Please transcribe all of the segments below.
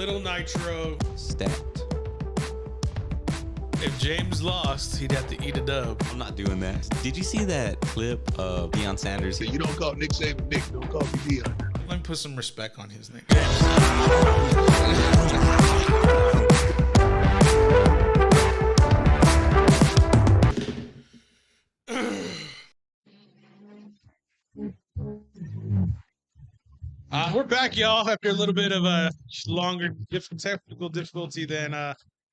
Little Nitro. Stacked. If James lost, he'd have to eat a dub. I'm not doing that. Did you see that clip of Deion Sanders? You don't call Nick Saban Nick. Don't call me Deion. Let me put some respect on his name. We're back, y'all, after a little bit of a longer technical difficulty than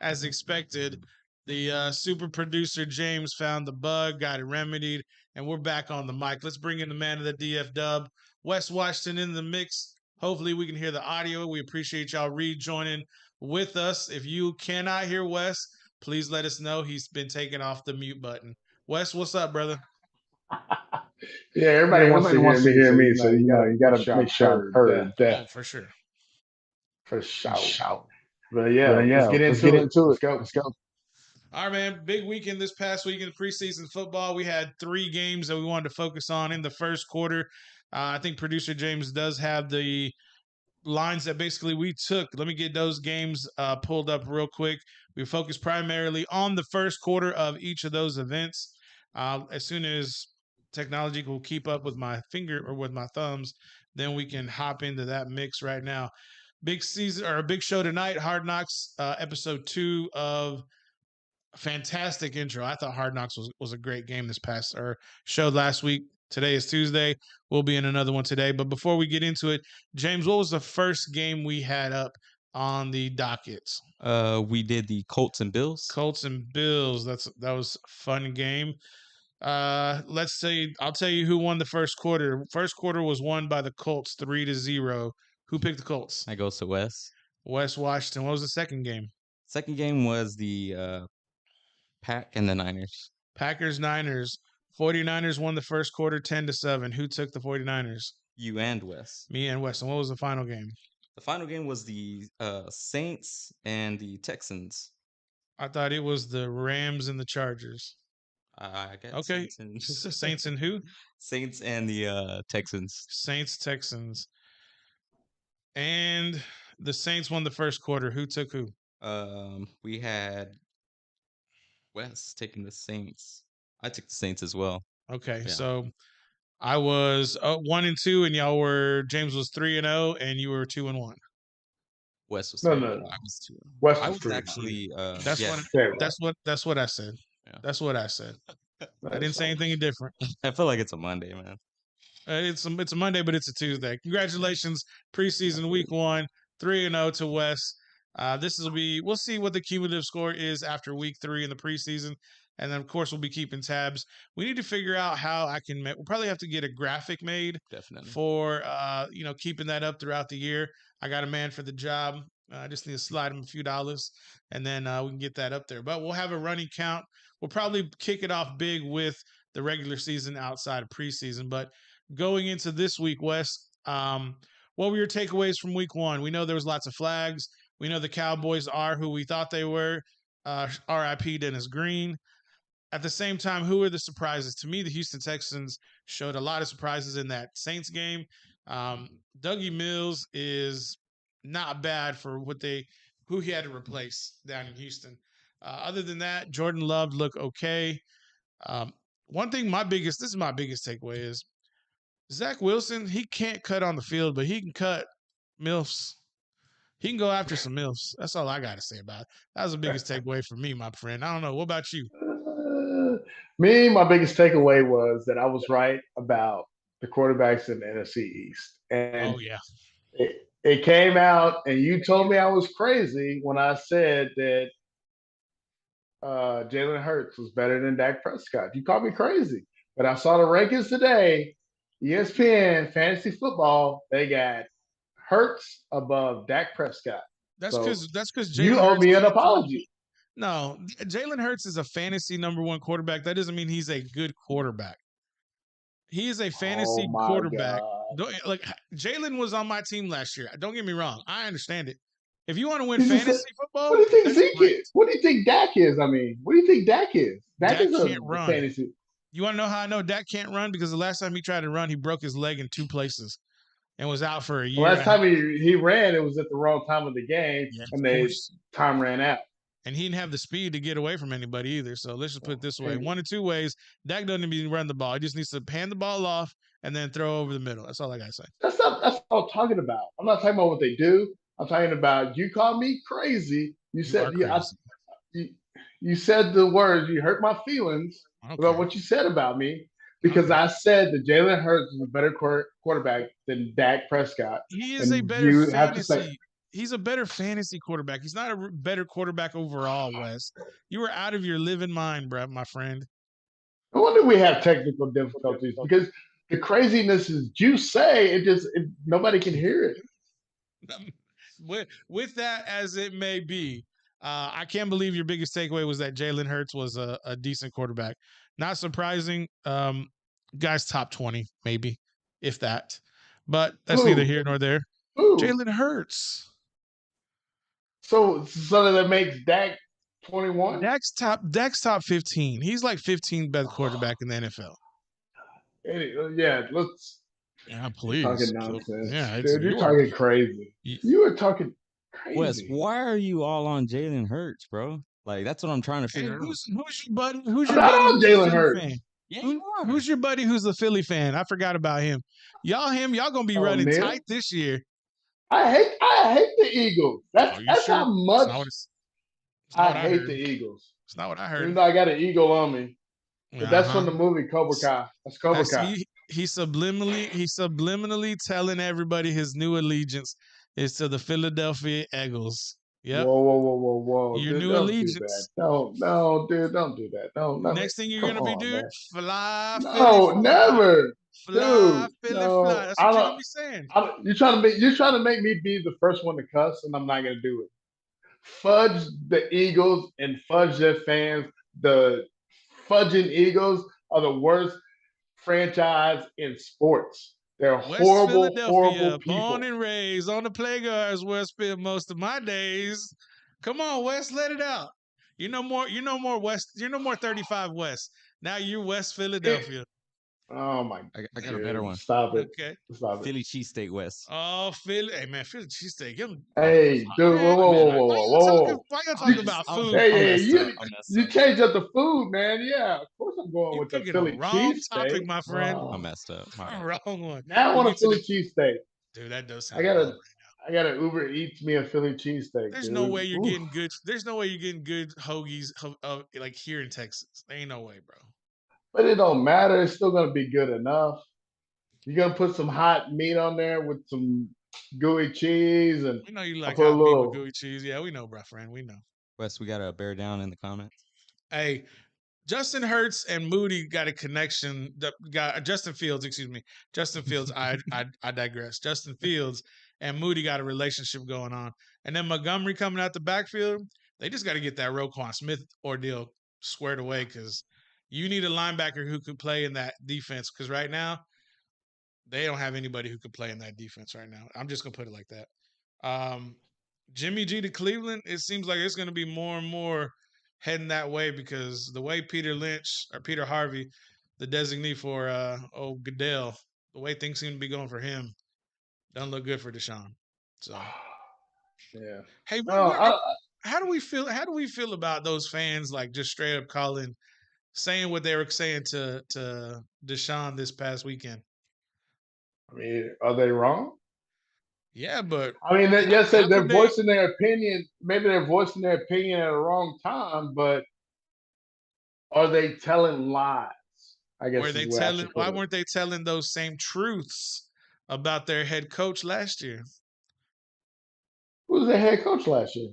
as expected. The super producer, James, found the bug, got it remedied, and we're back on the mic. Let's bring in the man of the DF dub, Wes Washington, in the mix. Hopefully we can hear the audio. We appreciate y'all rejoining with us. If you cannot hear Wes, please let us know. He's been taken off the mute button. Wes, what's up, brother? Yeah, everybody wants to hear me, so you got to make sure I'm heard. Oh, for sure. For shout. But let's get into it. Let's go. All right, man. Big weekend this past weekend, preseason football. We had 3 games that we wanted to focus on in the first quarter. I think producer James does have the lines that basically we took. Let me get those games pulled up real quick. We focused primarily on the first quarter of each of those events. As soon as technology will keep up with my finger or with my thumbs, then we can hop into that mix right now. Big season or a big show tonight, Hard Knocks, episode 2 of fantastic intro. I thought Hard Knocks was a great game this past or showed last week. Today is Tuesday. We'll be in another one today. But before we get into it, James, what was the first game we had up on the dockets? We did the Colts and Bills. Colts and Bills. That was a fun game. Let's say I'll tell you who won the first quarter. First quarter was won by the Colts 3-0. Who picked the Colts? That goes to Wes. Wes Washington. What was the second game? Second game was the Pack and the Niners. Packers Niners. 49ers won the first quarter 10-7. Who took the 49ers? You and Wes. Me and Wes. And what was the final game? The final game was the Saints and the Texans. I thought it was the Rams and the Chargers. I guess. Okay. Saints and who? Saints and the Texans. Saints, Texans. And the Saints won the first quarter. Who took who? We had Wes taking the Saints. I took the Saints as well. Okay, Yeah. So I was 1-2, and y'all were James was 3-0, and you were 2-1. Wes was No. I was 2. Wes I was was 3. actually That's yeah. That's what I said. Yeah. That's what I said. I didn't say anything different. I feel like it's a Monday, man. It's a Monday, but it's a Tuesday. Congratulations, preseason week 1, 3-0 to Wes. We'll see what the cumulative score is after week 3 in the preseason. And then, of course, we'll be keeping tabs. We need to figure out how we'll probably have to get a graphic made. Definitely. For, keeping that up throughout the year. I got a man for the job. I just need to slide him a few dollars, and then we can get that up there. But we'll have a running count. We'll probably kick it off big with the regular season outside of preseason. But going into this week, Wes, what were your takeaways from week 1? We know there was lots of flags. We know the Cowboys are who we thought they were. R.I.P. Dennis Green. At the same time, who are the surprises? To me, the Houston Texans showed a lot of surprises in that Saints game. Dougie Mills is not bad for who he had to replace down in Houston. Other than that, Jordan Love looked okay. One thing, this is my biggest takeaway is Zach Wilson. He can't cut on the field, but he can cut MILFs. He can go after some MILFs. That's all I got to say about it. That was the biggest takeaway for me, my friend. I don't know. What about you? My biggest takeaway was that I was right about the quarterbacks in the NFC East. And oh, yeah. It came out, and you told me I was crazy when I said that Jalen Hurts was better than Dak Prescott. You called me crazy. But I saw the rankings today, ESPN, Fantasy Football, they got Hurts above Dak Prescott. That's because you owe me an apology. No, Jalen Hurts is a fantasy number 1 quarterback. That doesn't mean he's a good quarterback. He is a fantasy quarterback. Jalen was on my team last year. Don't get me wrong. I understand it. If you want to win fantasy football, what do you think Zeke is? What do you think Dak is? What do you think Dak is? Dak is can't run. Fantasy. You want to know how I know Dak can't run? Because the last time he tried to run, he broke his leg in 2 places. and was out for a The year. last time he ran, it was at the wrong time of the game, Yeah, and of they course. time ran out. And he didn't have the speed to get away from anybody either. So let's just put it this way: Hey. one of two ways. Dak doesn't even run the ball. He just needs to hand the ball off and then throw over the middle. That's all I gotta say. That's what I'm talking about. I'm not talking about what they do. I'm talking about you called me crazy. You You said are crazy. you said the words. You hurt my feelings about Okay. what you said about me because I said that Jalen Hurts is a better quarterback than Dak Prescott. He is a And better you have to say- fantasy. He's a better fantasy quarterback. He's not a better quarterback overall, Wes. You were out of your living mind, bro, my friend. No wonder we have technical difficulties because the craziness is you say it nobody can hear it. With that as it may be, I can't believe your biggest takeaway was that Jalen Hurts was a decent quarterback. Not surprising. Guy's top 20, maybe, if that. But that's neither here nor there. Ooh. Jalen Hurts. So that makes Dak 21. Dak's top 15. He's like 15th best quarterback in the NFL. Yeah, let's. Yeah, please. Talking nonsense. Yeah, dude, you're talking crazy. You are talking crazy. Wes, why are you all on Jalen Hurts, bro? Like that's what I'm trying to Hey, figure out. who's your buddy? Who's your I'm not buddy? on who's a Jalen Philly Hurts. fan? Yeah, you are. Who's your buddy who's a Philly fan? I forgot about him. Y'all gonna be running Neil? tight this year. I hate the Eagles. That's sure? how much It's not what I hate heard. the Eagles. It's not what I Even heard. though I got an eagle on me. But that's Uh-huh. from the movie Cobra Kai. That's Cobra Kai. He's subliminally telling everybody his new allegiance is to the Philadelphia Eagles. Yep. Whoa. Your Dude, new don't allegiance. do that. No, dude, don't do that. No. Next thing you're Come gonna be on, doing, man. fly. No, Philly, never. Fly, Dude, Philly, no, fly. That's I what you're don't- gonna be saying. You're trying to make me be the first one to cuss, and I'm not gonna do it. Fudge the Eagles and fudge their fans. The fudging Eagles are the worst franchise in sports. They're West horrible Philadelphia, people. born and raised on the playground is where I spent most of my days. Come on, West, let it out. You know more West. You're no more 35 West. Now you're West Philadelphia. Oh my! I got a better one. Stop it! Okay. Stop it! Philly cheesesteak Wes. Oh, Philly. Hey, man, Philly cheesesteak. Hey, dude! Whoa! Why you talking about food? Hey, you changed up the food, man. Yeah, of course I'm going You're with the picking Philly the wrong cheesesteak. topic, my friend. I messed up. My bad. Wrong one. Now I want a get to Philly cheesesteak. Dude, that does sound I gotta good. gotta Uber Eats me a Philly cheesesteak. There's dude. no way you're Oof. getting good. There's no way you're getting good hoagies like here in Texas. There ain't no way, bro. But it don't matter. It's still gonna be good enough. You're gonna put some hot meat on there with some gooey cheese, and We know you like put a hot meat little- with gooey cheese. Yeah, we know, bro, friend. We know. Wes, we got to bear down in the comments. Hey, Justin Hurts and Moody got a connection. Justin Fields, excuse me. Justin Fields. I digress. Justin Fields and Moody got a relationship going on, and then Montgomery coming out the backfield. They just got to get that Roquan Smith ordeal squared away because you need a linebacker who could play in that defense. Because right now, they don't have anybody who could play in that defense right now. I'm just gonna put it like that. Jimmy G to Cleveland. It seems like it's gonna be more and more heading that way because the way Peter Harvey, the designee for Goodell, the way things seem to be going for him, doesn't look good for Deshaun. So, yeah. hey, No, how do we feel? How do we feel about those fans like just straight up saying what they were saying to Deshaun this past weekend? I mean, are they wrong? Yeah, but I mean, yes, how they're could they- voicing their opinion. Maybe they're voicing their opinion at the wrong time, but are they telling lies? I guess. were they telling? Why weren't they telling those same truths about their head coach last year? Who was the head coach last year?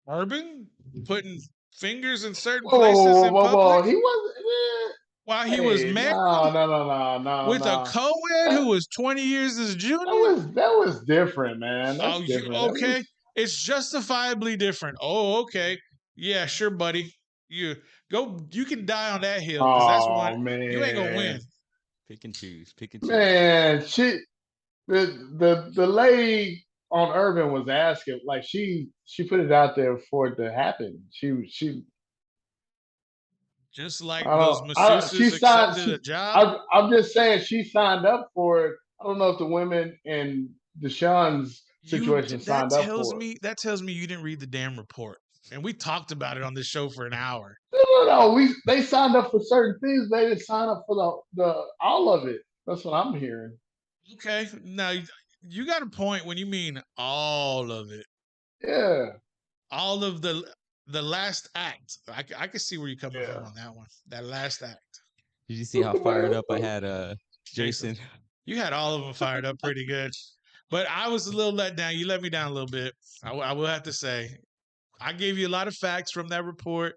Urban putting fingers in certain Whoa, places in whoa. public He wasn't. while he was Hey, married no. with a co-ed who was 20 years his junior. That was different, man. That's different. That was- Okay. It's justifiably different. Oh, okay. Yeah, sure, buddy. You can die on that hill because that's one man. you ain't gonna win. Pick and choose. Man, the lady on Urban was asking, like she put it out there for it to happen. She Just like I those don't- masseuses she signed- accepted a job. I'm just saying she signed up for it I don't know if the women in Deshaun's situation signed up for it. That tells me you didn't read the damn report. And we talked about it on this show for an hour. No. They signed up for certain things. They didn't sign up for the all of it. That's what I'm hearing. Okay, now you got a point when you mean all of it. Yeah. All of the last act. I can see where you're coming from Yeah. on that one. That last act. Did you see how fired up I had Jason? You had all of them fired up pretty good. But I was a little let down. You let me down a little bit. I will have to say. I gave you a lot of facts from that report,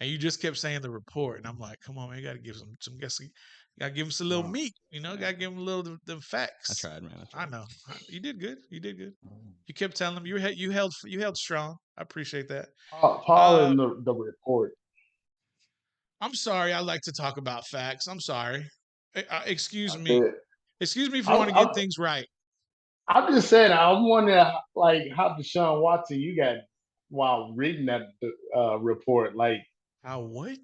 and you just kept saying the report. And I'm like, come on, man, you got to give some guessing. You got to give him some little meat. You know, got to give him a little the facts. I tried, man. I know. You did good. You did good. You kept telling them you held strong. I appreciate that. Paul in the report. I'm sorry. I like to talk about facts. I'm sorry. Excuse I me. did. Excuse me if you want to get things right. I'm just saying. I'm wondering, like, how Deshaun Watson you got while reading that report. Like, How what?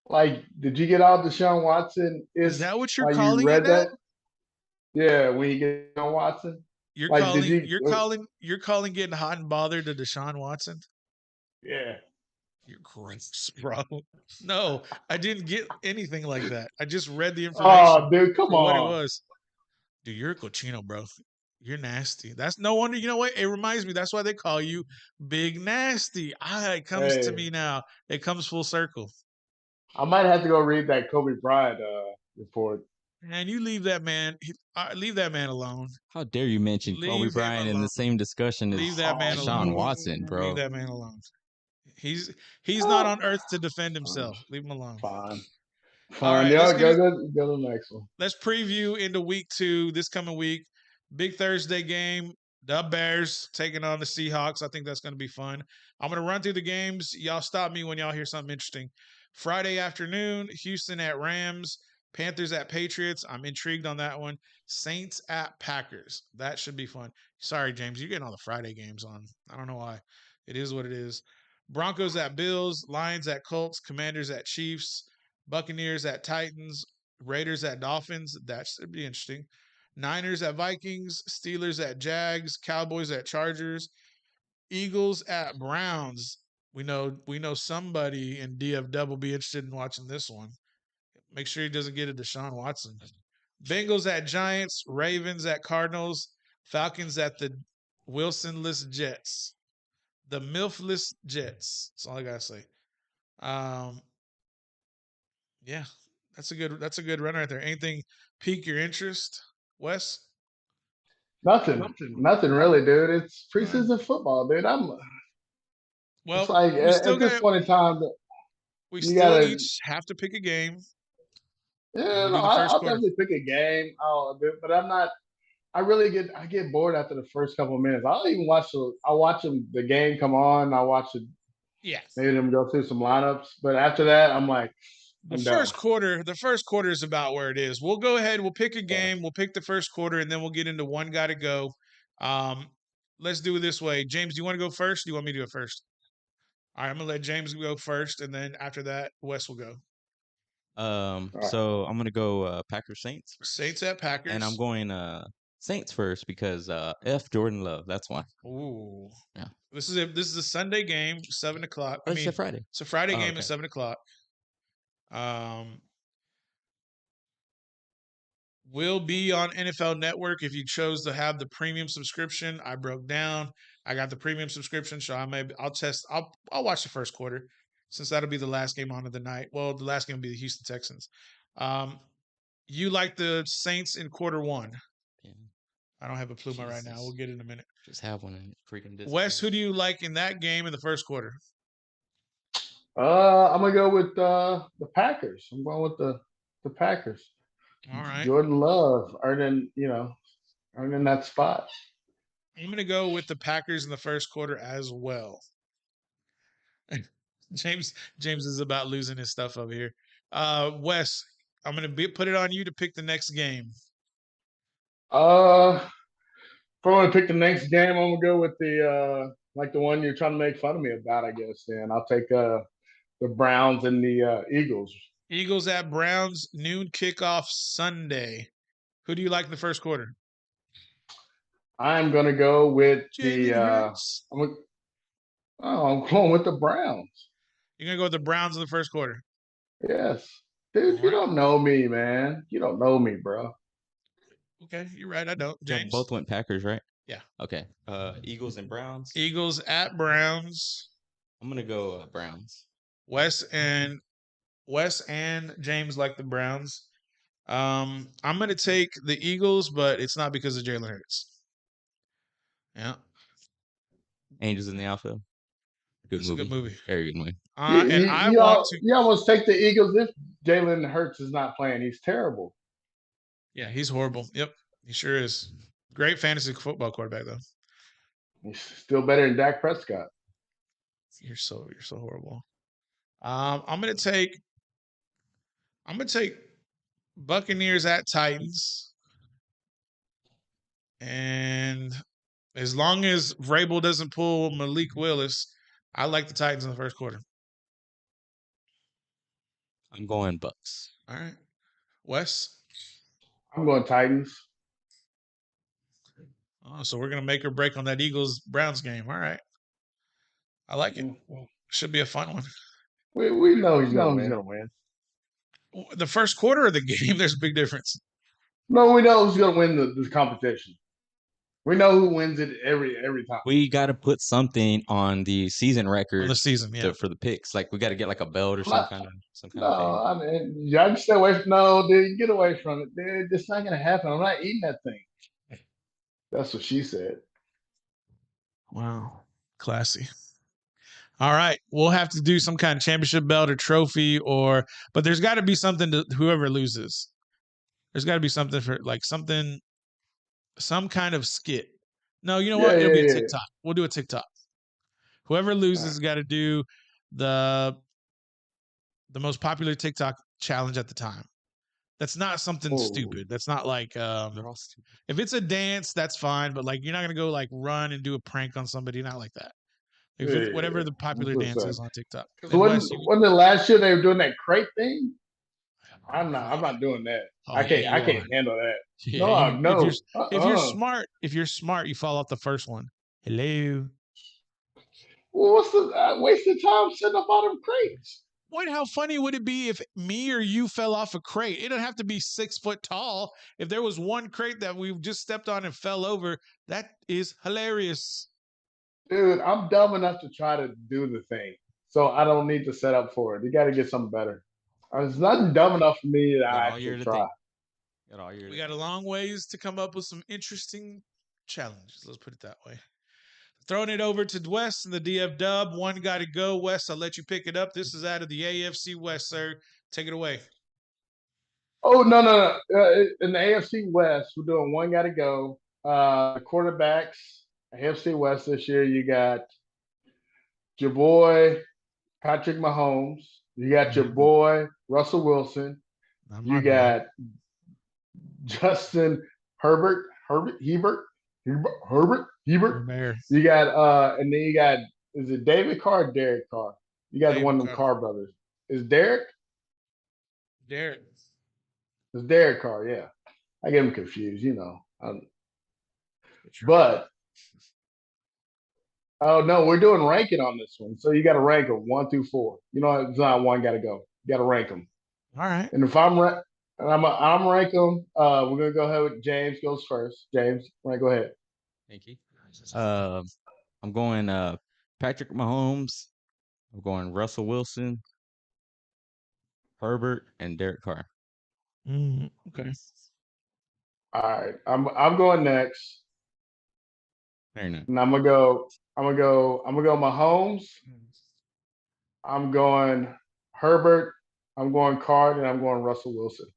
Like, did you get all Deshaun Watson? Is that what you're while calling you read it now? that? Yeah, when you get Deshaun Watson. You're Like, calling did you're calling getting hot and bothered to Deshaun Watson? Yeah. You're gross, bro. No, I didn't get anything like that. I just read the information Oh, dude, come for what it on. was. Dude, you're a cochino, bro. You're nasty. That's no wonder. You know what? It reminds me. That's why they call you Big Nasty. It comes to Hey. me now. It comes full circle. I might have to go read that Kobe Bryant report. Man, you leave that man. Leave that man alone. How dare you mention Kobe Leave him Bryant in alone. the same discussion as Leave that man Deshaun alone. Watson, bro? Leave that man alone. He's not on earth to defend himself. Leave him alone. Fine. All right, Yeah, let's go to the next one. let's preview into week 2 this coming week. Big Thursday game. The Bears taking on the Seahawks. I think that's going to be fun. I'm going to run through the games. Y'all stop me when y'all hear something interesting. Friday afternoon, Houston at Rams. Panthers at Patriots. I'm intrigued on that one. Saints at Packers. That should be fun. Sorry, James. You're getting all the Friday games on. I don't know why. It is what it is. Broncos at Bills. Lions at Colts. Commanders at Chiefs. Buccaneers at Titans. Raiders at Dolphins. That should be interesting. Niners at Vikings. Steelers at Jags. Cowboys at Chargers. Eagles at Browns. We know somebody in DFW will be interested in watching this one. Make sure he doesn't get a Deshaun Watson. Bengals at Giants, Ravens at Cardinals, Falcons at the Wilsonless Jets. The MILFless Jets. That's all I gotta say. Yeah, that's a good run right there. Anything pique your interest, Wes? Nothing really, dude. It's preseason football, dude. Well, it's like at this point in time, we still each have to pick a game. Yeah, no, I'll definitely pick a game. But I'm not. I get bored after the first couple of minutes. I'll even watch the game come on. I'll watch it. Yeah. Maybe them go through some lineups. But after that, I'm like, the first quarter is about where it is. We'll go ahead. We'll pick a game. We'll pick the first quarter, and then we'll get into one got to go. Let's do it this way. James, do you want to go first? Or do you want me to go first? All right, I'm gonna let James go first, and then after that, Wes will go. So I'm gonna go Packers Saints. Saints at Packers, and I'm going Saints first because F Jordan Love. That's why. Ooh, yeah. This is a Sunday game, 7 o'clock. It's a Friday. It's a Friday game at 7 o'clock. Will be on NFL Network if you chose to have the premium subscription. I broke down. I got the premium subscription, so I'll watch the first quarter since that'll be the last game on of the night. Well, the last game will be the Houston Texans. You like the Saints in quarter 1? Yeah. I don't have a Pluma right now. We'll get it in a minute. Just have one in freaking Disney. Wes, who do you like in that game in the first quarter? I'm gonna go with the Packers. I'm going with the Packers. All right. Jordan Love earning that spot. I'm going to go with the Packers in the first quarter as well. James is about losing his stuff over here. Wes, I'm going to put it on you to pick the next game. If I want to pick the next game, I'm going to go with the one you're trying to make fun of me about, I guess. Then I'll take the Browns and the Eagles. Eagles at Browns, noon kickoff Sunday. Who do you like in the first quarter? I'm gonna go with Jalen the. Hurts. I'm going with the Browns. You're gonna go with the Browns in the first quarter. Yes, dude, All you right. don't know me, man. You don't know me, bro. Okay, you're right. I don't. Yeah, James. both went Packers, right? Yeah. Okay. Eagles and Browns. Eagles at Browns. I'm gonna go Browns. Wes and James like the Browns. I'm gonna take the Eagles, but it's not because of Jalen Hurts. Yeah, Angels in the outfield. Good it's a movie. good movie. Very good movie. And I want to. You almost take the Eagles if Jalen Hurts is not playing. He's terrible. Yeah, he's horrible. Yep, he sure is. Great fantasy football quarterback though. He's still better than Dak Prescott. You're so horrible. I'm gonna take Buccaneers at Titans, and as long as Vrabel doesn't pull Malik Willis, I like the Titans in the first quarter. I'm going Bucks. All right, Wes. I'm going Titans. Oh, so we're gonna make or break on that Eagles Browns game. All right, I like it. Should be a fun one. We know he's gonna win. The first quarter of the game, there's a big difference. No, we know who's gonna win the competition. We know who wins it every time. We got to put something on the season record On the season, yeah. for the picks. Like we got to get like a belt or some kind of No, thing. I mean, y'all stay away from. No, dude, get away from it, dude. It's not gonna happen. I'm not eating that thing. That's what she said. Wow, classy. All right, we'll have to do some kind of championship belt or trophy, but there's got to be something to whoever loses. There's got to be something for like something, some kind of skit. No, you know what? It'll be a TikTok. We'll do a TikTok. Whoever loses got to do the most popular TikTok challenge at the time. That's not something stupid. That's not like They're all stupid. if it's a dance, that's fine. But like you're not gonna go like run and do a prank on somebody. Not like that. If it's whatever the popular dance is on TikTok. So when the last year they were doing that crate thing, I'm not doing that. Oh, I can't handle that. Yeah, no. If you're smart, you fall off the first one. Hello. Well, what's the waste of time setting up all them crates? Boy, how funny would it be if me or you fell off a crate? It doesn't have to be 6 foot tall. If there was one crate that we just stepped on and fell over, that is hilarious. Dude, I'm dumb enough to try to do the thing, so I don't need to set up for it. You got to get something better. It's not dumb enough for me that I have to try. We got a long ways to come up with some interesting challenges. Let's put it that way. Throwing it over to Wes and the DF Dub. One got to go. Wes, I'll let you pick it up. This is out of the AFC West, sir. Take it away. Oh, no. In the AFC West, we're doing one got to go. The quarterbacks, AFC West this year, you got your boy Patrick Mahomes. You got your boy Russell Wilson. You got Justin Herbert. You got and then you got, is it David Carr or Derek Carr? You got one of them Carr brothers. Is Derek? Derek. It's Derek Carr, yeah. I get him confused, you know. But oh no, we're doing ranking on this one. So you got to rank them 1 through 4. You know, it's not one got to go. You got to rank them. All right. And if I'm rank them. We're gonna go ahead with James goes first. James, go ahead. Thank you. I'm going Patrick Mahomes. I'm going Russell Wilson, Herbert, and Derek Carr. Okay. All right, I'm going next. Very nice. And I'm gonna go Mahomes. I'm going Herbert. I'm going Carr, and I'm going Russell Wilson.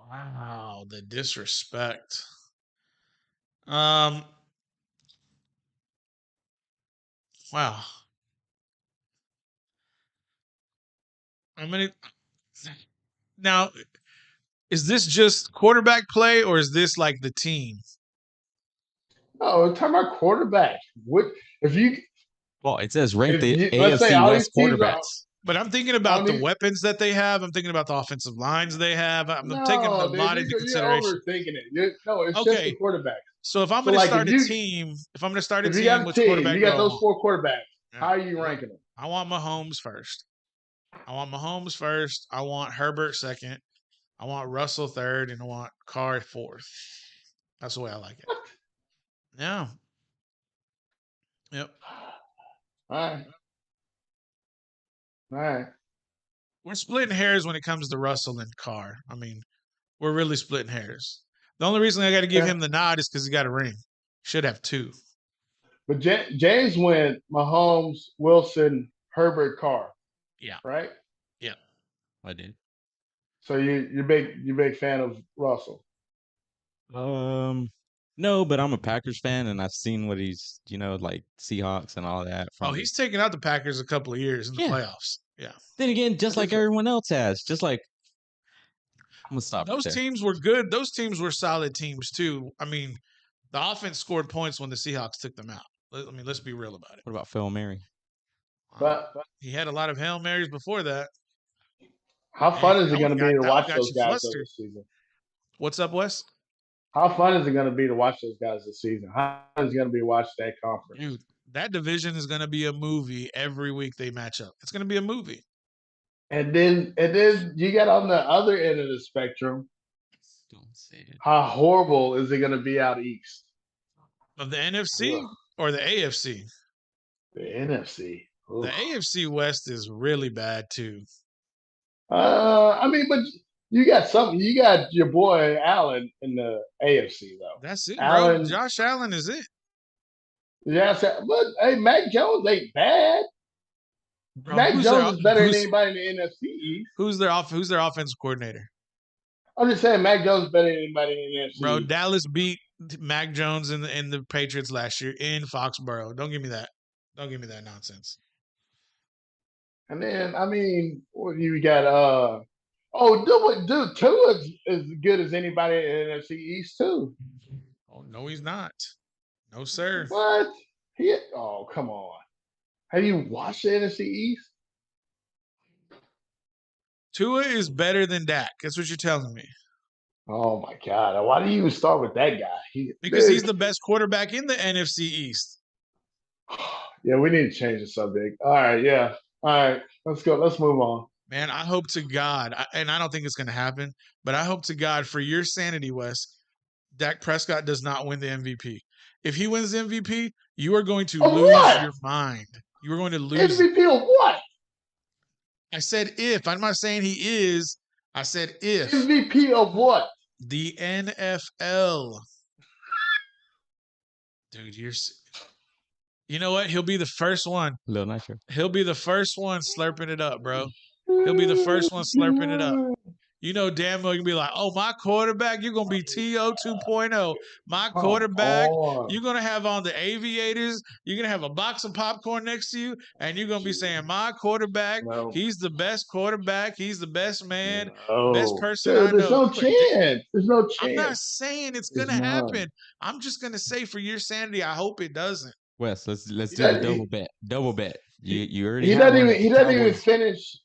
Wow, the disrespect. Wow. Now, is this just quarterback play or is this like the team? No, we're talking about quarterback. What if you? Well, it says rank the let's say AFC all West these teams quarterbacks. But I'm thinking about the need- weapons that they have. I'm thinking about the offensive lines they have. I'm taking a No, lot dude, into you're consideration. overthinking it. No, it's just Okay, the quarterback. so if I'm So, going to like, start if a you team, if I'm going to start a if you got team, a which team, quarterback you do got I those want? 4 quarterbacks. Yeah. How are you ranking them? I want Mahomes first. I want Mahomes first. I want Herbert second. I want Russell third, and I want Carr fourth. That's the way I like it. Yeah. Yep. All right. All right. We're splitting hairs when it comes to Russell and Carr. I mean, we're really splitting hairs. The only reason I got to give Yeah. him the nod is because he got a ring. Should have 2. But James went Mahomes, Wilson, Herbert, Carr. Yeah. Right? Yeah. I did. So you're big fan of Russell. No, but I'm a Packers fan, and I've seen what he's, like Seahawks and all that. Oh, he's taken out the Packers a couple of years in the Yeah. playoffs. Yeah. Then again, just like everyone else has, just like I'm gonna stop. Those right there. teams were good. Those teams were solid teams too. I mean, the offense scored points when the Seahawks took them out. I mean, let's be real about it. What about Phil Mary? But He had a lot of Hail Marys before that. how fun is that it going to one be to that watch one got those you guys flustered. this season? What's up, Wes? How fun is it going to be to watch those guys this season? How fun is it going to be to watch that conference? Dude, that division is going to be a movie every week they match up. It's going to be a movie. And then you got on the other end of the spectrum. Don't say it. How horrible is it going to be out east? Of the NFC Ugh. or the AFC? The NFC. Ugh. The AFC West is really bad too. I mean, but you got something. You got your boy Allen in the AFC though. That's it, Allen, bro. Josh Allen is it. Yeah, but hey, Mac Jones ain't bad. Bro, Mac who's Jones their- is better than who's- anybody in the NFC East. Who's their offensive coordinator? I'm just saying, Mac Jones is better than anybody in the NFC. Bro, East. Dallas beat Mac Jones and the Patriots last year in Foxborough. Don't give me that. Don't give me that nonsense. And then, I mean, what you got? Dude, Tua is as good as anybody in the NFC East too. Oh no, he's not. No, sir. What? Oh, come on. Have you watched the NFC East? Tua is better than Dak. That's what you're telling me. Oh my God! Why do you even start with that guy? Because he's the best quarterback in the NFC East. Yeah, we need to change the subject. All right, yeah. All right, let's go. Let's move on. Man, I hope to God, and I don't think it's going to happen, but I hope to God for your sanity, Wes, Dak Prescott does not win the MVP. If he wins the MVP, you are going to lose your mind. You are going to lose. MVP of what? I said if. I'm not saying he is. I said if. MVP of what? The NFL. Dude, you know what? He'll be the first one. Lil Nitro. He'll be the first one slurping it up, bro. He'll be the first one slurping it up. You know damn well you can be like, oh, my quarterback, you're going to be T.O. 2.0. My quarterback, you're going to have on the aviators. You're going to have a box of popcorn next to you, and you're going to be saying, my quarterback, he's the best quarterback. He's the best man, best person I know. There's no chance. There's no chance. I'm not saying it's going to happen. I'm just going to say for your sanity, I hope it doesn't. Wes, let's do a double bet. Double bet. You already He doesn't even finish.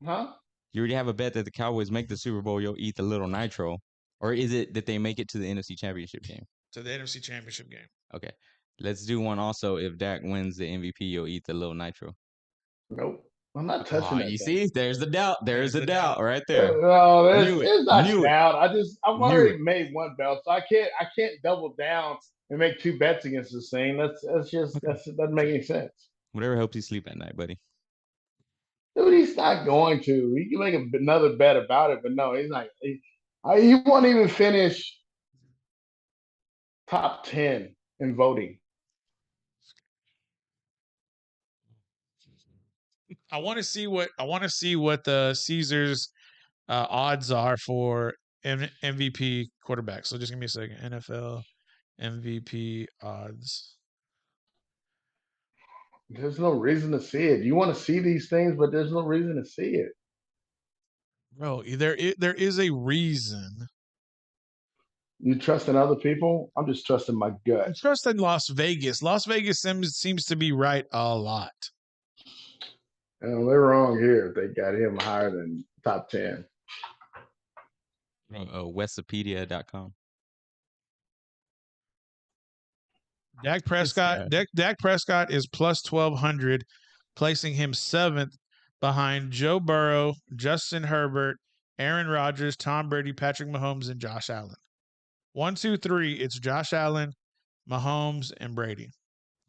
Huh? You already have a bet that the Cowboys make the Super Bowl, you'll eat the little nitro. Or is it that they make it to the NFC Championship game? To the NFC Championship game. Okay. Let's do one also. If Dak wins the MVP, you'll eat the little nitro. Nope. I'm not touching that. You see? There's the doubt. There's the doubt right there. No, there's not doubt. I've already made one bet, so I can't double down and make 2 bets against the same. That doesn't make any sense. Whatever helps you sleep at night, buddy. Dude, he's not going to. He can make another bet about it, but no, he's not. He won't even finish top 10 in voting. I want to see what the Caesars odds are for MVP quarterbacks. So just give me a second. NFL MVP odds. There's no reason to see it. You want to see these things, but there's no reason to see it. Bro, there is a reason. You trust in other people? I'm just trusting my gut. I trust in Las Vegas. Las Vegas seems to be right a lot. They're wrong here if they got him higher than top 10. Westpedia.com. Dak Prescott. Dak Prescott is plus 1,200, placing him 7th behind Joe Burrow, Justin Herbert, Aaron Rodgers, Tom Brady, Patrick Mahomes, and Josh Allen. 1, 2, 3. It's Josh Allen, Mahomes, and Brady.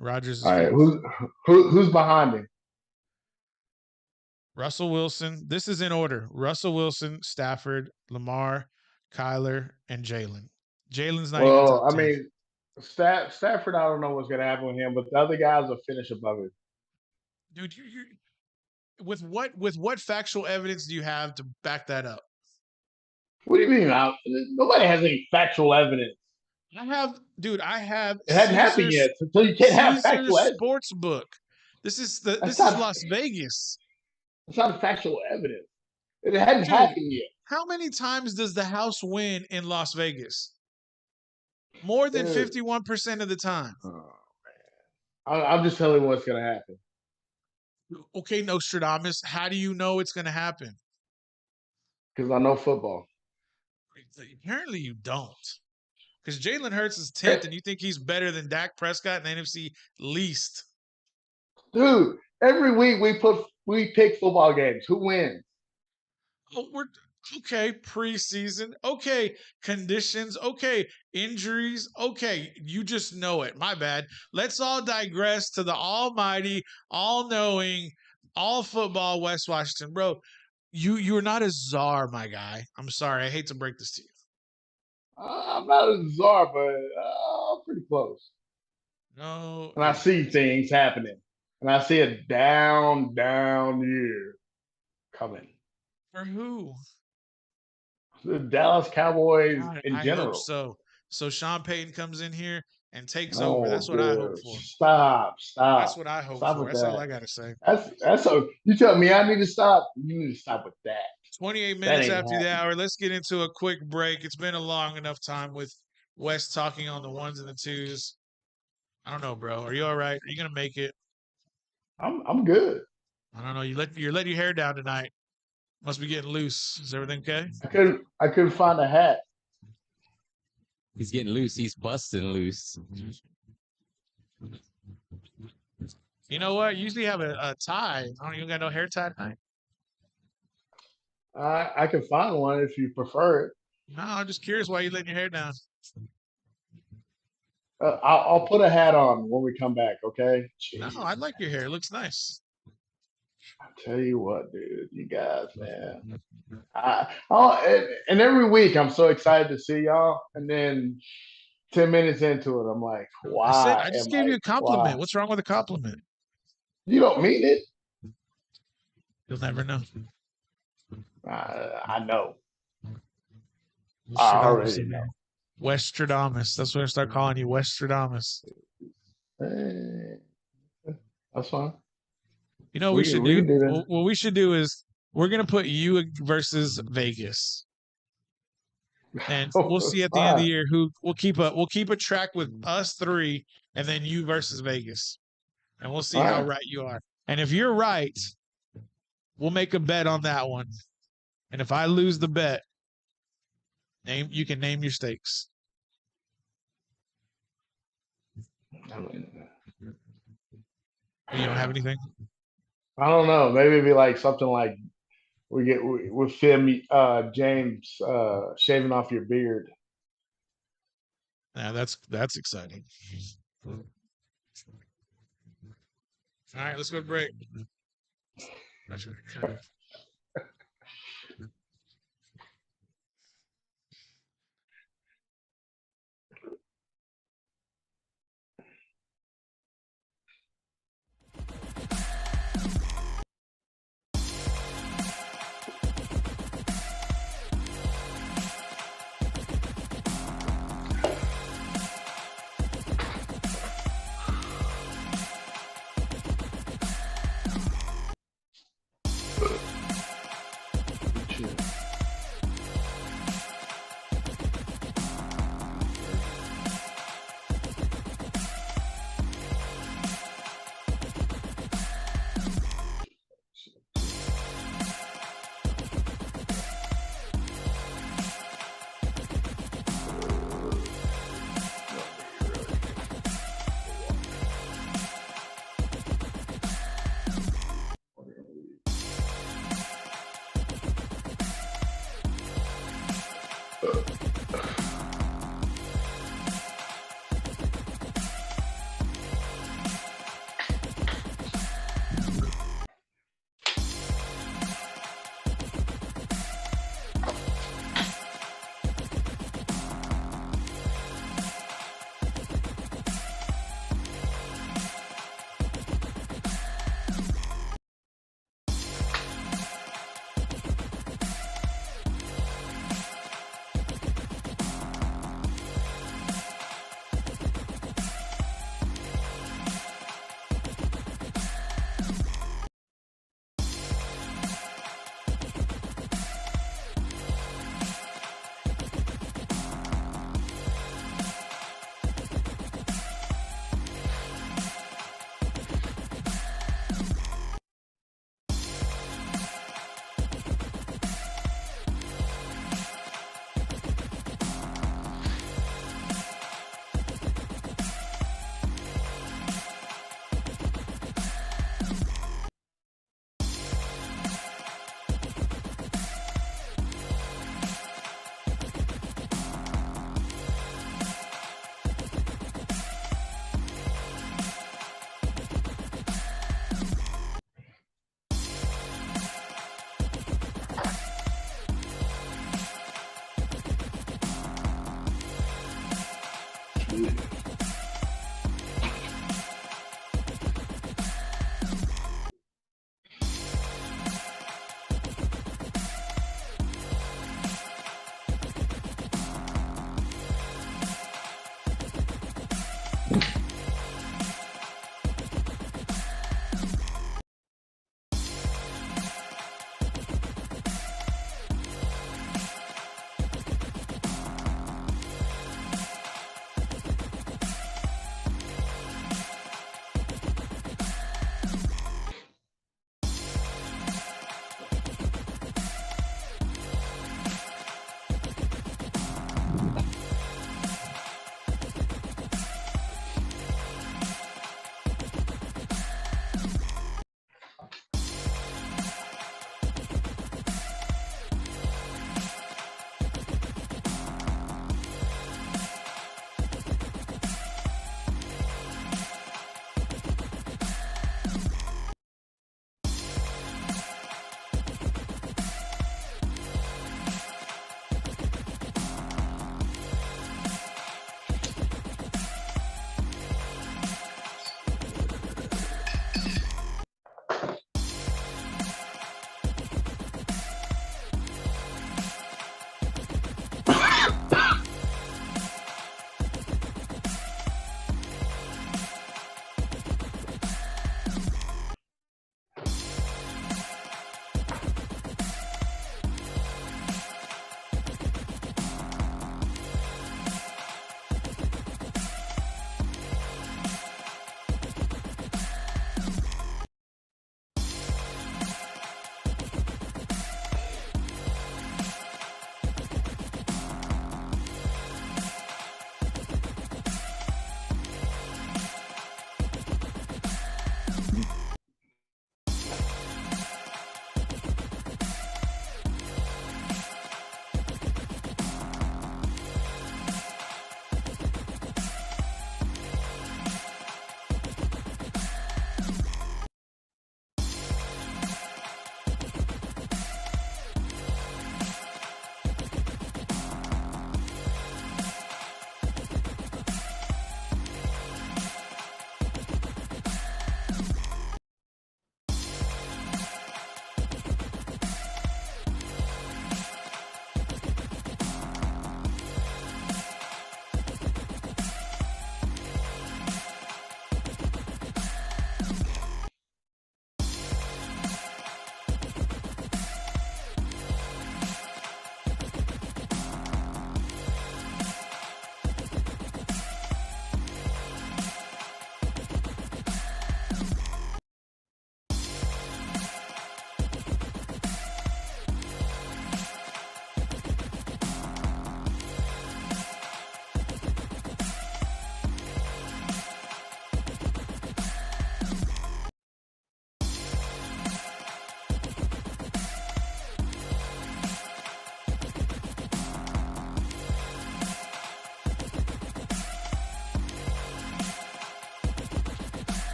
Rodgers is All right, fourth. who's behind him? Russell Wilson. This is in order. Russell Wilson, Stafford, Lamar, Kyler, and Jalen. Jalen's not even Well, top I 10. mean, Stafford, I don't know what's going to happen with him, but the other guys will finish above him. Dude, you with what factual evidence do you have to back that up? What do you mean? Nobody has any factual evidence. I have It hadn't happened yet, so you can't have factual Caesars evidence. Sports Book. This is not- Las Vegas. It's not factual evidence. It hadn't Dude. happened yet. How many times does the house win in Las Vegas? More than Dude. 51% of the time. Oh, man. I'm just telling you what's going to happen. Okay, Nostradamus, how do you know it's going to happen? Because I know football. Apparently you don't. Because Jalen Hurts is 10th, and you think he's better than Dak Prescott in the NFC least. Dude, every week we pick football games. Who wins? Oh, okay, preseason. Okay, conditions. Okay, injuries. Okay, you just know it. My bad. Let's all digress to the almighty, all-knowing, all-football West Washington. Bro, you're not a czar, my guy. I'm sorry. I hate to break this to you. I'm not a czar, but I'm pretty close. No. And I see things happening. And I see a down year coming. For who? The Dallas Cowboys in I general. hope so. So Sean Payton comes in here and takes over. That's what I hope for. Stop. That's what I hope Stop for. with That's that. all I got to say. That's so. You tell me I need to stop. You need to stop with that. 28 minutes ain't after the happening. hour. Let's get into a quick break. It's been a long enough time with Wes talking on the ones and the twos. I don't know, bro. Are you all right? Are you gonna make it? I'm good. I don't know. You're letting your hair down tonight. Must be getting loose. Is everything okay? I couldn't find a hat. He's getting loose. He's busting loose. You know what? You usually have a tie. I don't even got no hair tie tonight. I can find one if you prefer it. No, I'm just curious why you letting your hair down. I'll put a hat on when we come back. Okay. No, Jeez. I like your hair. It looks nice. I tell you what, dude, you guys, man. And every week I'm so excited to see y'all, and then 10 minutes into it, I'm like, why? I just gave you a compliment. What's wrong with a compliment? You don't mean it. You'll never know. I know. I already know. Westradamus. That's what I start calling you, Westradamus. That's fine. You know what we should we do? can do that. What we should do is we're gonna put you versus Vegas, and we'll see at the end of the year who we'll keep a track with us three, and then you versus Vegas, and we'll see how Alright. right you are. And if you're right, we'll make a bet on that one. And if I lose the bet, you can name your stakes. You don't have anything? I don't know. Maybe it'd be like something like we film James shaving off your beard. Yeah, that's exciting. All right, let's go to break.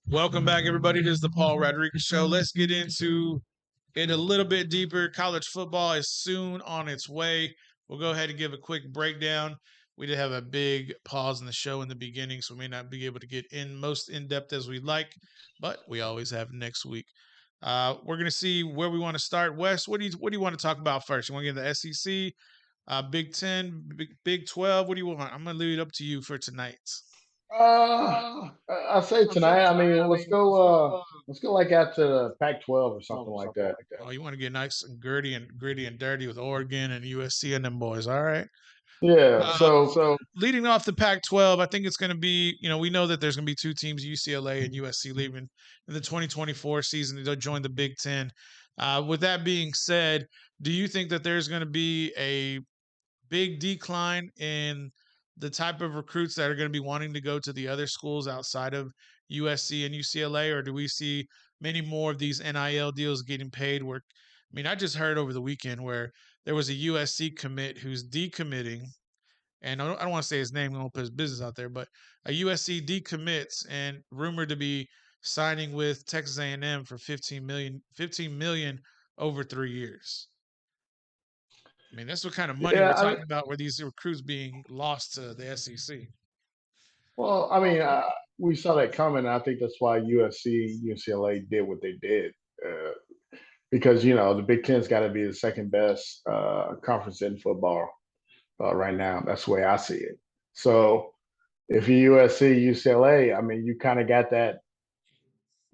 Welcome back, everybody. This is the Paul Rodriguez Show. Let's get into it a little bit deeper. College football is soon on its way. We'll go ahead and give a quick breakdown. We did have a big pause in the show in the beginning, so we may not be able to get most in depth as we'd like, but we always have next week. We're gonna see where we want to start. Wes, what do you want to talk about first? You want to get the SEC, Big 10, Big 12? What do you want? I'm gonna leave it up to you for tonight. I say tonight. I mean, let's go. Let's go like out to the Pac-12 or something like that. Oh, you want to get nice and gritty and dirty with Oregon and USC and them boys. All right. Yeah. So leading off the Pac-12, I think it's going to be, we know that there's going to be two teams, UCLA and USC, leaving in the 2024 season to join the Big Ten. With that being said, do you think that there's going to be a big decline in the type of recruits that are going to be wanting to go to the other schools outside of USC and UCLA, or do we see many more of these NIL deals getting paid? I just heard over the weekend where there was a USC commit who's decommitting, and I don't want to say his name, I won't put his business out there, but a USC decommits and rumored to be signing with Texas A&M for 15 million over 3 years. That's what kind of money we're talking about, where these recruits being lost to the SEC. Well, we saw that coming. I think that's why USC, UCLA did what they did. Because, the Big Ten's got to be the second best conference in football right now. That's the way I see it. So if you're USC, UCLA, you kind of got that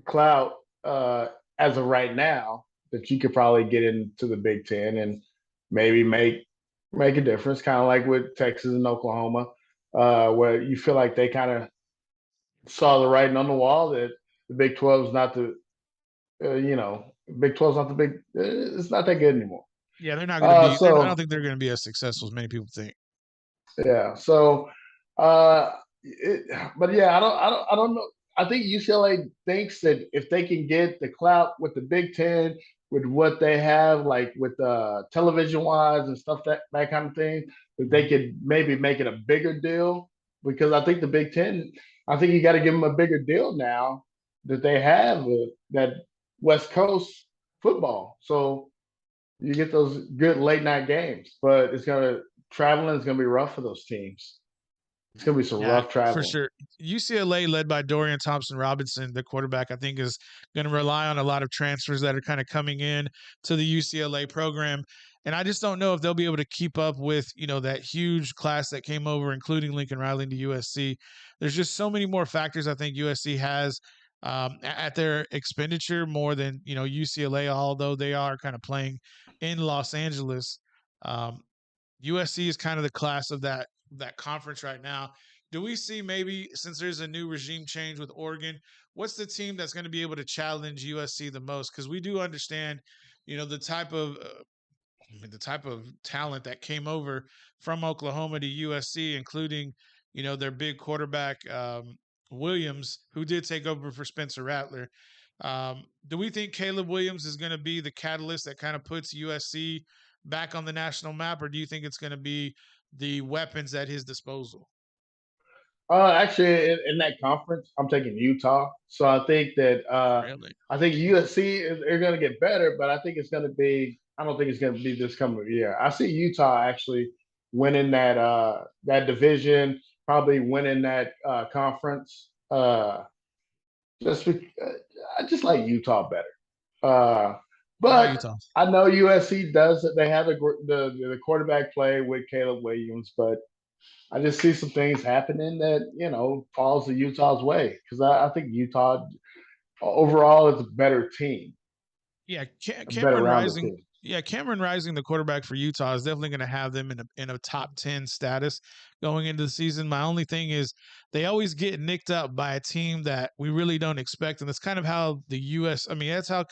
clout as of right now that you could probably get into the Big Ten and maybe make a difference, kind of like with Texas and Oklahoma, where you feel like they kind of saw the writing on the wall that the Big 12 is not the, Big 12 is not the big. It's not that good anymore. Yeah, they're not going to be. I don't think they're going to be as successful as many people think. Yeah. So, but yeah, I don't know. I think UCLA thinks that if they can get the clout with the Big Ten, with what they have, like with television wise and stuff, that kind of thing, that they could maybe make it a bigger deal. Because I think the Big Ten, I think you got to give them a bigger deal now that they have that West Coast football. So you get those good late night games, but traveling is gonna be rough for those teams. It's gonna be some rough travel for sure. UCLA, led by Dorian Thompson-Robinson, the quarterback, I think is going to rely on a lot of transfers that are kind of coming in to the UCLA program. And I just don't know if they'll be able to keep up with, that huge class that came over, including Lincoln Riley to USC. There's just so many more factors I think USC has at their expenditure more than, UCLA, although they are kind of playing in Los Angeles. USC is kind of the class of that conference right now. Do we see, maybe since there's a new regime change with Oregon, what's the team that's going to be able to challenge USC the most? Because we do understand, the type of talent that came over from Oklahoma to USC, including, their big quarterback Williams, who did take over for Spencer Rattler. Do we think Caleb Williams is going to be the catalyst that kind of puts USC back on the national map, or do you think it's going to be the weapons at his disposal? Actually, in that conference, I'm taking Utah. So I think that really? I think USC is going to get better, but I think it's going to be. I don't think it's going to be this coming year. I see Utah actually winning that division, probably winning that conference. I just like Utah better. But I know USC does it. They have the quarterback play with Caleb Williams, but I just see some things happening that falls to Utah's way, because I think Utah overall is a better team. Yeah, Cameron Rising. Yeah, Cameron Rising, the quarterback for Utah, is definitely going to have them in a top 10 status going into the season. My only thing is they always get nicked up by a team that we really don't expect, and that's kind of how that's how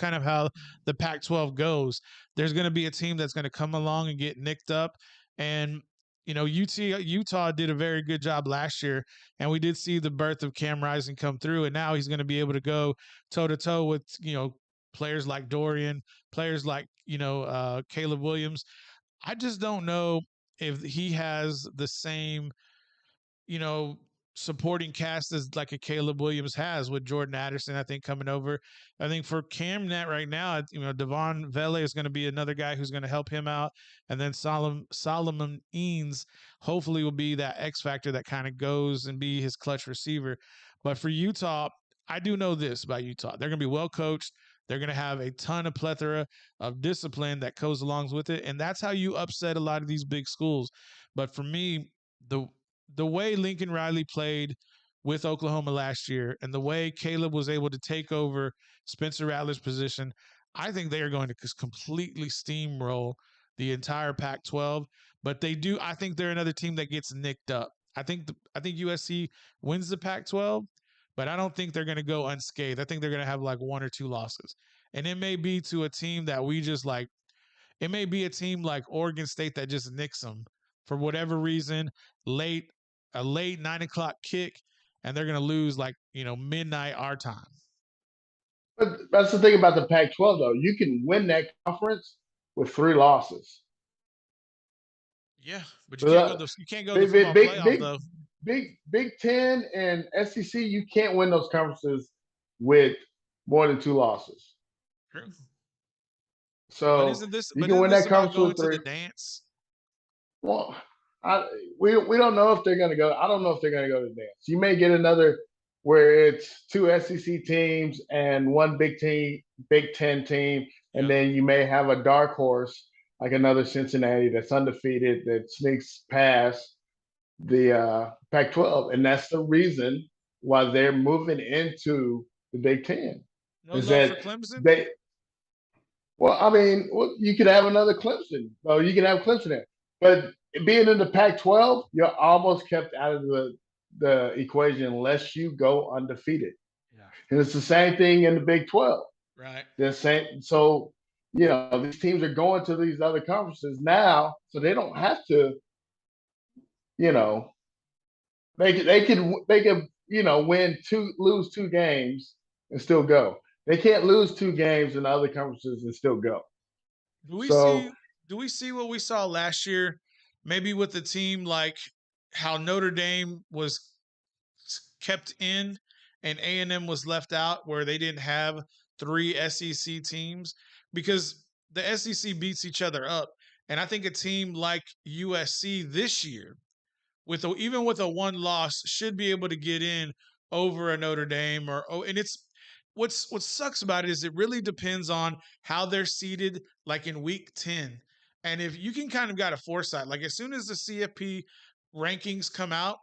the Pac-12 goes. There's going to be a team that's going to come along and get nicked up, and Utah did a very good job last year, and we did see the birth of Cam Rising come through, and now he's going to be able to go toe-to-toe with, players like Dorian, players like, Caleb Williams. I just don't know if he has the same, supporting cast as like a Caleb Williams has with Jordan Addison, I think, coming over. I think for CamNet right now, Devon Vele is going to be another guy who's going to help him out. And then Solomon Eanes hopefully will be that X factor that kind of goes and be his clutch receiver. But for Utah, I do know this about Utah. They're going to be well coached. They're going to have a ton of plethora of discipline that goes along with it. And that's how you upset a lot of these big schools. But for me, the way Lincoln Riley played with Oklahoma last year and the way Caleb was able to take over Spencer Rattler's position, I think they are going to completely steamroll the entire Pac-12. But I think they're another team that gets nicked up. I think USC wins the Pac-12, but I don't think they're going to go unscathed. I think they're going to have like 1 or 2 losses. And it may be to a team that we just like. It may be a team like Oregon State that just nicks them for whatever reason, a late 9 o'clock kick, and they're going to lose like, midnight our time. But that's the thing about the Pac-12, though. You can win that conference with 3 losses. Yeah, but you can't go to the football playoff, though. Big Ten and SEC, you can't win those conferences with more than 2 losses. True. So you can win that conference with 3. The dance. Well, we don't know if they're going to go. I don't know if they're going to go to the dance. You may get another where it's 2 SEC teams and 1 Big Ten team, and then you may have a dark horse like another Cincinnati that's undefeated that sneaks past the Pac-12, and that's the reason why they're moving into the Big Ten. No love for Clemson? You could have another Clemson. Oh, you can have Clemson there. But being in the Pac-12, you're almost kept out of the equation unless you go undefeated. Yeah. And it's the same thing in the Big 12. Right. The same. So, these teams are going to these other conferences now, so they don't have to, they could lose 2 games and still go. They can't lose 2 games in other conferences and still go. Do we see what we saw last year, maybe with the team, like how Notre Dame was kept in and A&M was left out, where they didn't have 3 SEC teams? Because the SEC beats each other up. And I think a team like USC this year, even with a 1 loss, should be able to get in over a Notre Dame. And it's what sucks about it is it really depends on how they're seated, like in week 10. And if you can kind of got a foresight, like as soon as the CFP rankings come out,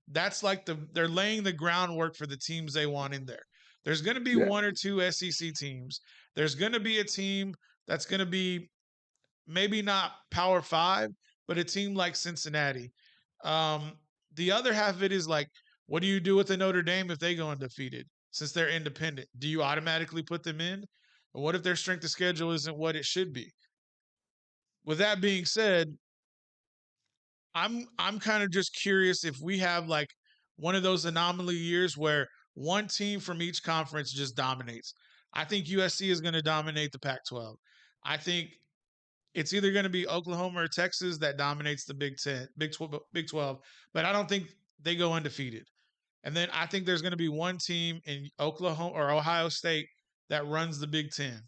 that's like they're laying the groundwork for the teams they want in there. There's going to be 1 or 2 SEC teams. There's going to be a team that's going to be maybe not Power 5, but a team like Cincinnati. The other half of it is like, what do you do with the Notre Dame if they go undefeated? Since they're independent, do you automatically put them in? Or what if their strength of schedule isn't what it should be? With that being said, I'm kind of just curious if we have like one of those anomaly years where one team from each conference just dominates. I think USC is going to dominate the Pac-12. I think it's either going to be Oklahoma or Texas that dominates the Big 12, but I don't think they go undefeated. And then I think there's going to be one team in Oklahoma or Ohio State that runs the Big 10.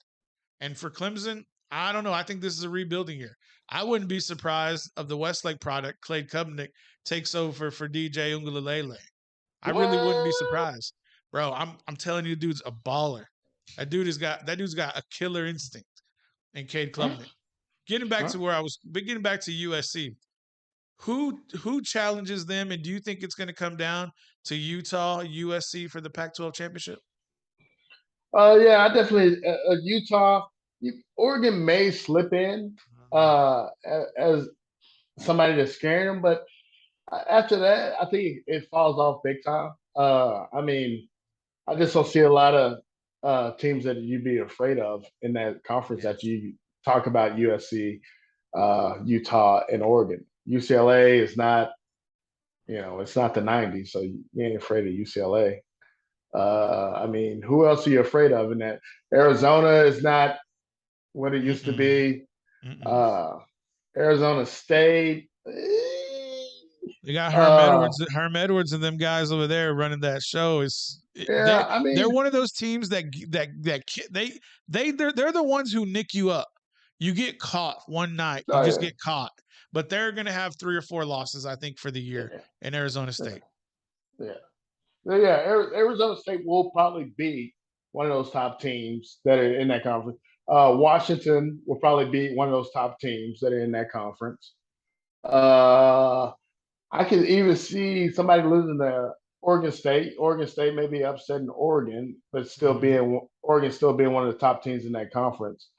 And for Clemson, I don't know. I think this is a rebuilding year. I wouldn't be surprised if the Westlake product, Clay Kubnick, takes over for DJ Uiagalelei. I really wouldn't be surprised. Bro, I'm telling you, dude's a baller. That dude's got a killer instinct in Cade Klubnik. Getting back to USC. Who challenges them, and do you think it's going to come down to Utah, USC for the Pac-12 championship? Yeah, I definitely Utah. Oregon may slip in as somebody that's scaring them, but after that, I think it falls off big time. I just don't see a lot of teams that you'd be afraid of in that conference that you talk about: USC, Utah, and Oregon. UCLA is not, it's not the 90s, so you ain't afraid of UCLA. Who else are you afraid of in that? Arizona is not what it used to be. Arizona State, They got Uh, Herm Edwards, and them guys over there running that show. yeah, I They're mean, one of those teams they're the ones who nick you up. You get caught one night, you oh, just yeah, get caught. But they're going to have 3 or 4 losses, I think, for the year yeah, in Arizona yeah, State. yeah. Yeah, Arizona State will probably be one of those top teams that are in that conference. Washington will probably be one of those top teams that are in that conference. Uh, I could even see somebody losing to Oregon State. Oregon State may be upsetting Oregon, but still Mhm. being Oregon still being one of the top teams in that conference.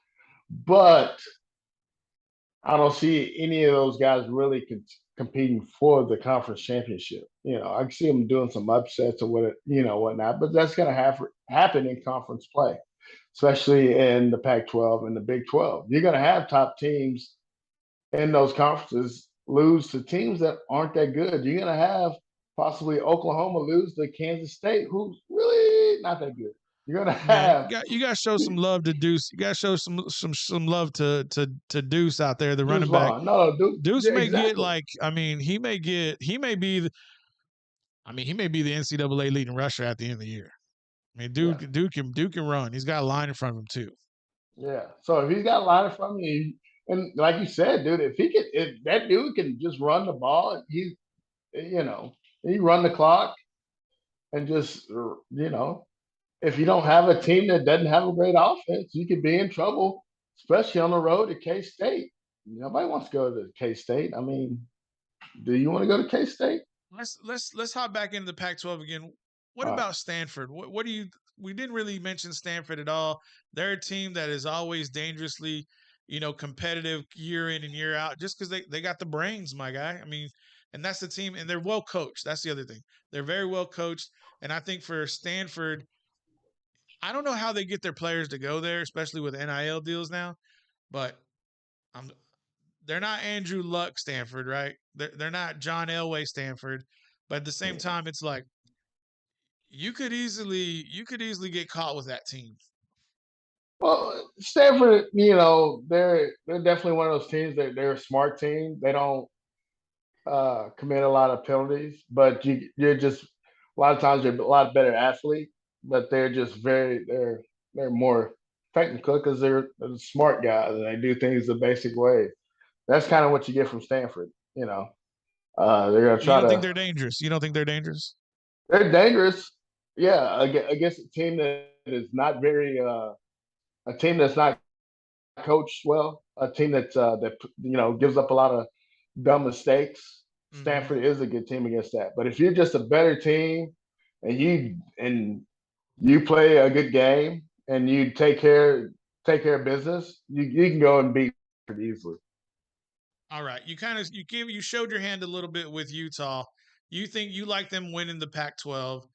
But I don't see any of those guys really competing for the conference championship. I can see them doing some upsets or whatnot, but that's going to happen in conference play, especially in the Pac-12 and the Big 12. You're going to have top teams in those conferences lose to teams that aren't that good. You're going to have possibly Oklahoma lose to Kansas State, who's really not that good. You're going to Man, have you got to show some love to Deuce. You got to show some love to Deuce out there, the Deuce running back. Vaughn. No, Deuce yeah, may get exactly. like, I mean, he may be the NCAA leading rusher at the end of the year. I mean, Yeah. Duke can run. He's got a line in front of him too. Yeah. So if he's got a line from you, and like you said, dude, if that dude can just run the ball, he run the clock and just, if you don't have a team that doesn't have a great offense, you could be in trouble, especially on the road to K State. Nobody wants to go to K State. I mean, do you want to go to K State? Let's hop back into the Pac-12 again. What about Stanford? What do you? We didn't really mention Stanford at all. They're a team that is always dangerously, competitive year in and year out, just because they got the brains, my guy. I mean, and that's the team, and they're well coached. That's the other thing. They're very well coached, and I think for Stanford, I don't know how they get their players to go there, especially with NIL deals now, but I'm they're not Andrew Luck Stanford, right? They're not John Elway Stanford, but at the same time, it's like you could easily get caught with that team. Well, Stanford, they're definitely one of those teams that they're a smart team. They don't commit a lot of penalties, but you're just a lot of times you're a lot better athlete, but they're just they're more technical because they're smart guys and they do things the basic way. That's kind of what you get from Stanford. They're gonna You try don't think to. they're dangerous? You don't think they're dangerous? They're dangerous, yeah, against a team that is not very a team that's not coached well, a team that gives up a lot of dumb mistakes. Mm-hmm. Stanford is a good team against that. But if you're just a better team and you play a good game and you take care of business, you can go and beat pretty easily. All right, you showed your hand a little bit with Utah. You think you like them winning the Pac-12?